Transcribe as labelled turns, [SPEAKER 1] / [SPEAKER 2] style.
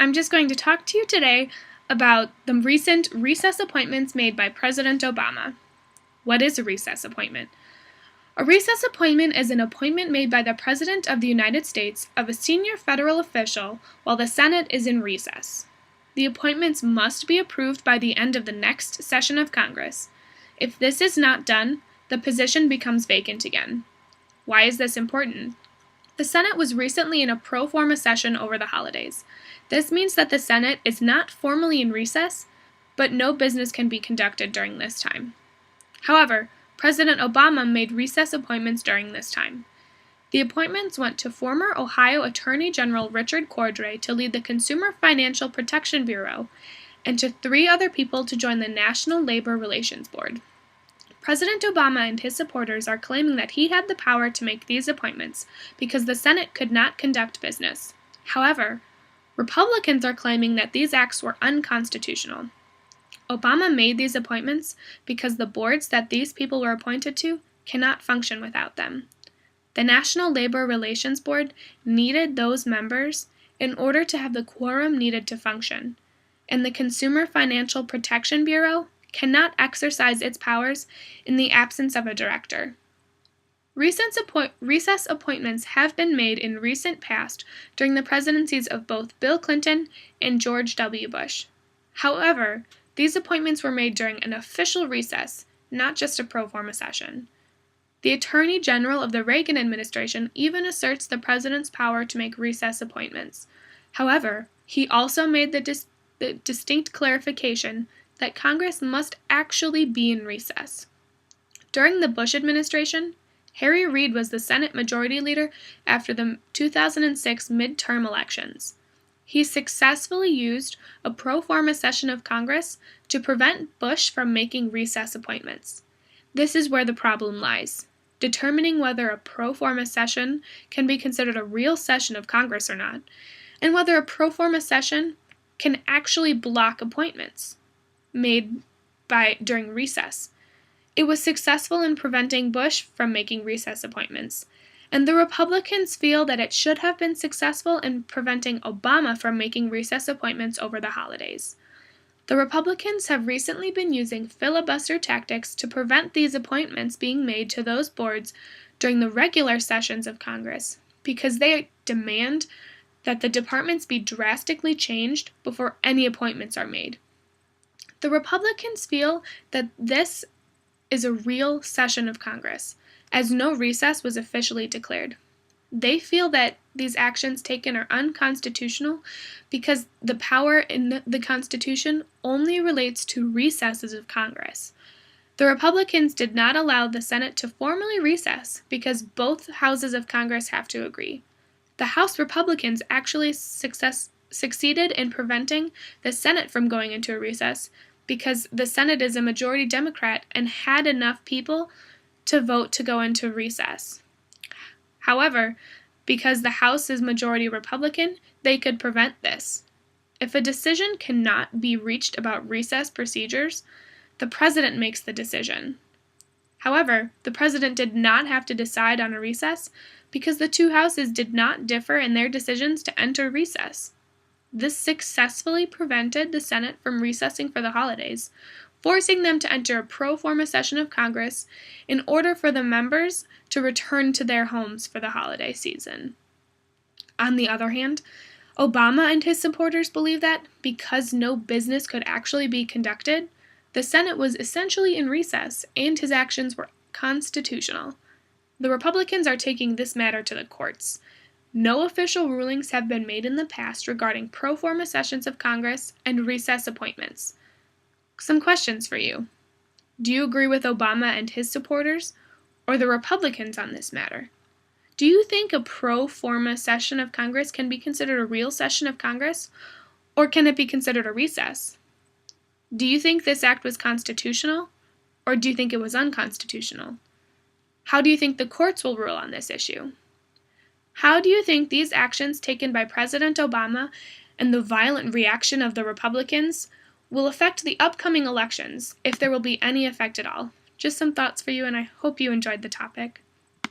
[SPEAKER 1] I'm just going to talk to you today about the recent recess appointments made by President Obama. What is a recess appointment? A recess appointment is an appointment made by the President of the United States of a senior federal official while the Senate is in recess. The appointments must be approved by the end of the next session of Congress. If this is not done, the position becomes vacant again. Why is this important? The Senate was recently in a pro forma session over the holidays. This means that the Senate is not formally in recess, but no business can be conducted during this time. However, President Obama made recess appointments during this time. The appointments went to former Ohio Attorney General Richard Cordray to lead the Consumer Financial Protection Bureau, and to 3 other people to join the National Labor Relations Board. President Obama and his supporters are claiming that he had the power to make these appointments because the Senate could not conduct business. However, Republicans are claiming that these acts were unconstitutional. Obama made these appointments because the boards that these people were appointed to cannot function without them. The National Labor Relations Board needed those members in order to have the quorum needed to function, and the Consumer Financial Protection Bureau cannot exercise its powers in the absence of a director. Recess appointments have been made in recent past during the presidencies of both Bill Clinton and George W. Bush. However, these appointments were made during an official recess, not just a pro forma session. The Attorney General of the Reagan administration even asserts the president's power to make recess appointments. However, he also made the distinct clarification that Congress must actually be in recess. During the Bush administration, Harry Reid was the Senate Majority Leader after the 2006 midterm elections. He successfully used a pro forma session of Congress to prevent Bush from making recess appointments. This is where the problem lies, determining whether a pro forma session can be considered a real session of Congress or not, and whether a pro forma session can actually block appointments made during recess. It was successful in preventing Bush from making recess appointments, and the Republicans feel that it should have been successful in preventing Obama from making recess appointments over the holidays. The Republicans have recently been using filibuster tactics to prevent these appointments being made to those boards during the regular sessions of Congress, because they demand that the departments be drastically changed before any appointments are made. The Republicans feel that this is a real session of Congress, as no recess was officially declared. They feel that these actions taken are unconstitutional because the power in the Constitution only relates to recesses of Congress. The Republicans did not allow the Senate to formally recess because both houses of Congress have to agree. The House Republicans actually succeeded in preventing the Senate from going into a recess because the Senate is a majority Democrat and had enough people to vote to go into recess. However, because the House is majority Republican, they could prevent this. If a decision cannot be reached about recess procedures, the president makes the decision. However, the president did not have to decide on a recess because the 2 houses did not differ in their decisions to enter recess. This successfully prevented the Senate from recessing for the holidays, forcing them to enter a pro forma session of Congress in order for the members to return to their homes for the holiday season. On the other hand, Obama and his supporters believe that because no business could actually be conducted, the Senate was essentially in recess and his actions were constitutional. The Republicans are taking this matter to the courts. No official rulings have been made in the past regarding pro forma sessions of Congress and recess appointments. Some questions for you. Do you agree with Obama and his supporters, or the Republicans on this matter? Do you think a pro forma session of Congress can be considered a real session of Congress, or can it be considered a recess? Do you think this act was constitutional, or do you think it was unconstitutional? How do you think the courts will rule on this issue? How do you think these actions taken by President Obama and the violent reaction of the Republicans will affect the upcoming elections, if there will be any effect at all? Just some thoughts for you, and I hope you enjoyed the topic.